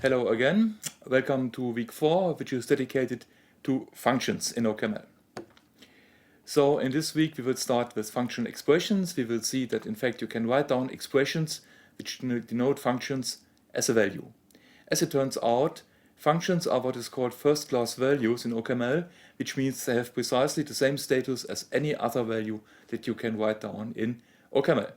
Hello again, welcome to week 4, which is dedicated to functions in OCaml. So in this week we will start with functional expressions. We will see that in fact you can write down expressions which denote functions as a value. As it turns out, functions are what is called first-class values in OCaml, which means they have precisely the same status as any other value that you can write down in OCaml.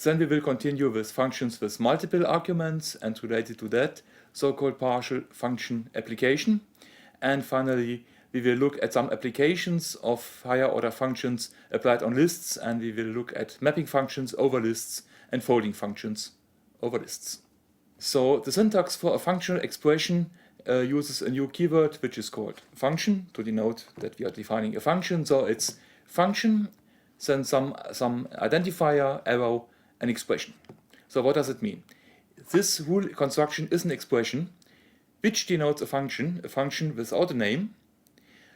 Then we will continue with functions with multiple arguments and related to that, so-called partial function application. And finally, we will look at some applications of higher order functions applied on lists, and we will look at mapping functions over lists and folding functions over lists. So the syntax for a functional expression uses a new keyword which is called function to denote that we are defining a function. So it's function, then some identifier, arrow, an expression. So what does it mean? This rule construction is an expression which denotes a function without a name.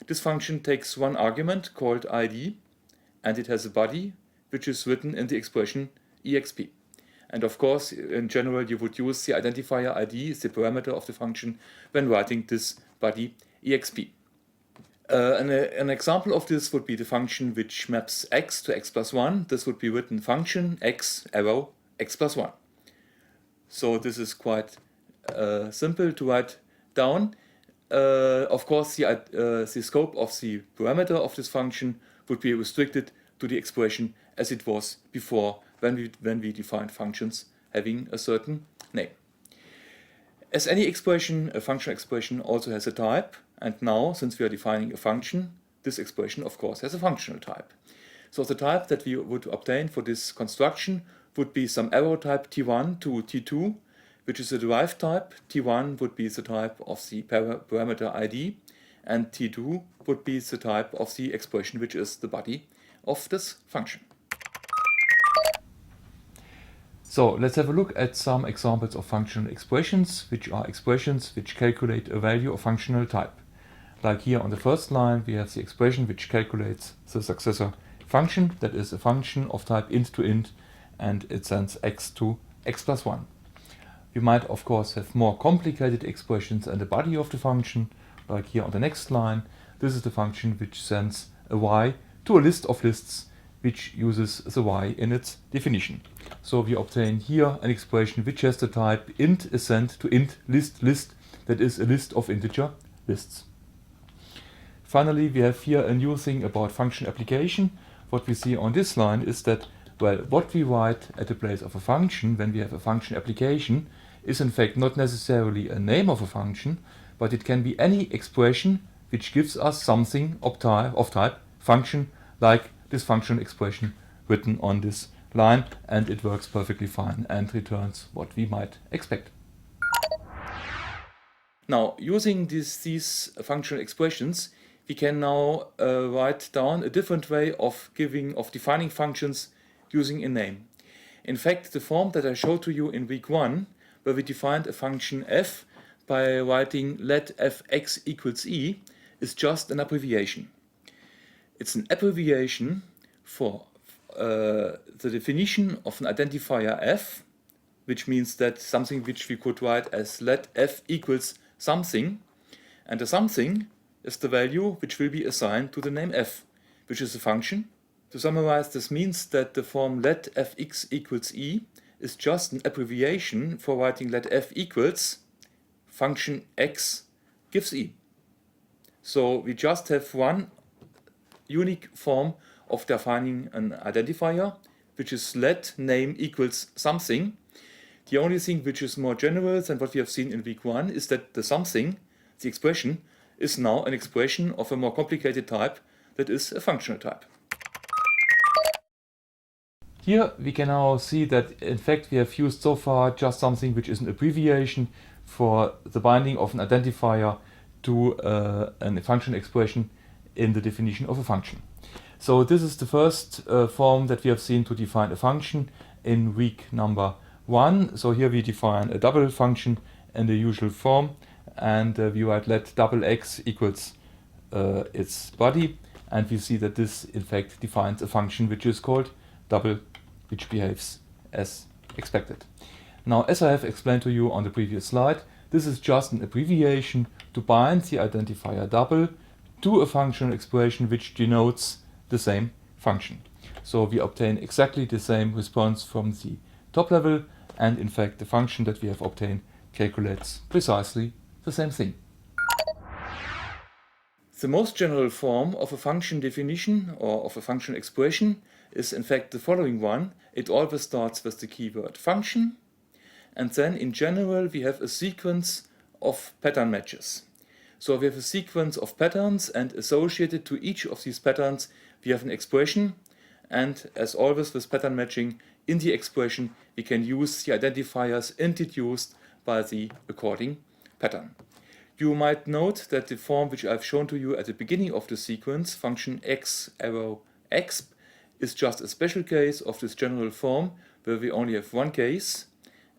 This function takes one argument called id, and it has a body which is written in the expression exp. And of course, in general, you would use the identifier id as the parameter of the function when writing this body exp. An example of this would be the function which maps x to x plus 1. This would be written function x arrow x plus 1. So this is quite simple to write down. Of course, the scope of the parameter of this function would be restricted to the expression as it was before when we defined functions having a certain name. As any expression, a functional expression also has a type. And now, since we are defining a function, this expression, of course, has a functional type. So the type that we would obtain for this construction would be some arrow type t1 to t2, which is a derived type. t1 would be the type of the parameter id, and t2 would be the type of the expression, which is the body of this function. So let's have a look at some examples of functional expressions, which are expressions which calculate a value of functional type. Like here on the first line, we have the expression which calculates the successor function, that is a function of type int to int, and it sends x to x plus 1. We might of course have more complicated expressions and the body of the function, like here on the next line. This is the function which sends a y to a list of lists, which uses the y in its definition. So we obtain here an expression which has the type int is sent to int list list, that is a list of integer lists. Finally, we have here a new thing about function application. What we see on this line is that, well, what we write at the place of a function when we have a function application is in fact not necessarily a name of a function, but it can be any expression which gives us something of type function, like this functional expression written on this line, and it works perfectly fine and returns what we might expect. Now, using these functional expressions, we can now write down a different way of defining functions using a name. In fact, the form that I showed to you in week 1, where we defined a function f by writing let fx equals e, is just an abbreviation. It's an abbreviation for the definition of an identifier f, which means that something which we could write as let f equals something, and the something is the value which will be assigned to the name f, which is a function. To summarize, this means that the form let fx equals e is just an abbreviation for writing let f equals function x gives e. So we just have one unique form of defining an identifier, which is let name equals something. The only thing which is more general than what we have seen in week 1 is that the something, the expression, is now an expression of a more complicated type, that is a functional type. Here we can now see that in fact we have used so far just something which is an abbreviation for the binding of an identifier to a function expression in the definition of a function. So this is the first form that we have seen to define a function in week number 1. So here we define a double function in the usual form, and we write let double x equals its body, and we see that this in fact defines a function which is called double, which behaves as expected. Now, as I have explained to you on the previous slide, This is just an abbreviation to bind the identifier double to a functional expression which denotes the same function. So we obtain exactly the same response from the top level, and in fact the function that we have obtained calculates precisely the same thing. The most general form of a function definition or of a function expression is in fact the following one. It always starts with the keyword function, and then in general we have a sequence of pattern matches. So we have a sequence of patterns, and associated to each of these patterns we have an expression, and as always with pattern matching, in the expression we can use the identifiers introduced by the according pattern. You might note that the form which I've shown to you at the beginning of the sequence, function x arrow exp, is just a special case of this general form where we only have one case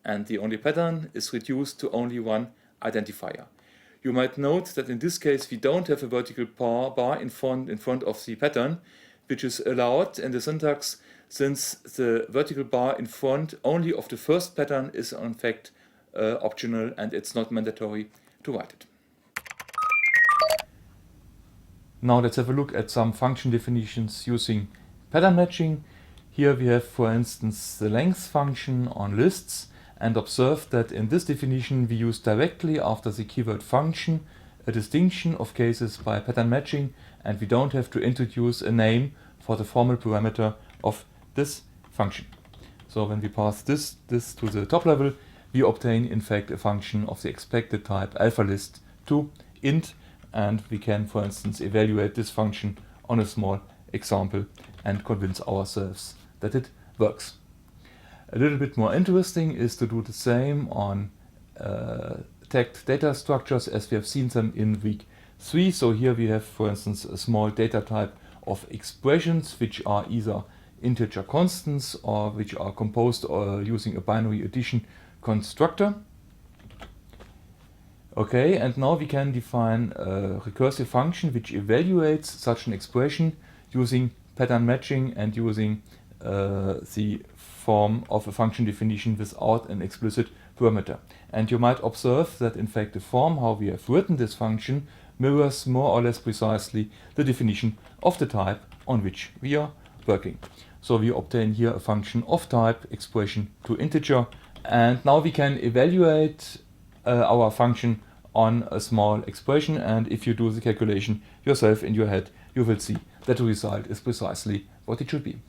and the only pattern is reduced to only one identifier. You might note that in this case we don't have a vertical bar in front of the pattern, which is allowed in the syntax since the vertical bar in front only of the first pattern is in fact optional and it's not mandatory to write it. Now let's have a look at some function definitions using pattern matching. Here we have, for instance, the length function on lists, and observe that in this definition we use directly after the keyword function a distinction of cases by pattern matching, and we don't have to introduce a name for the formal parameter of this function. So when we pass this to the top level, we obtain in fact a function of the expected type alpha list to int, and we can, for instance, evaluate this function on a small example and convince ourselves that it works. A little bit more interesting is to do the same on tagged data structures as we have seen them in week 3. So here we have, for instance, a small data type of expressions which are either integer constants or which are composed using a binary addition constructor. Okay, and now we can define a recursive function which evaluates such an expression using pattern matching and using the form of a function definition without an explicit parameter. And you might observe that in fact the form how we have written this function mirrors more or less precisely the definition of the type on which we are working. So we obtain here a function of type expression to integer, and now we can evaluate our function on a small expression, and if you do the calculation yourself in your head, you will see that the result is precisely what it should be.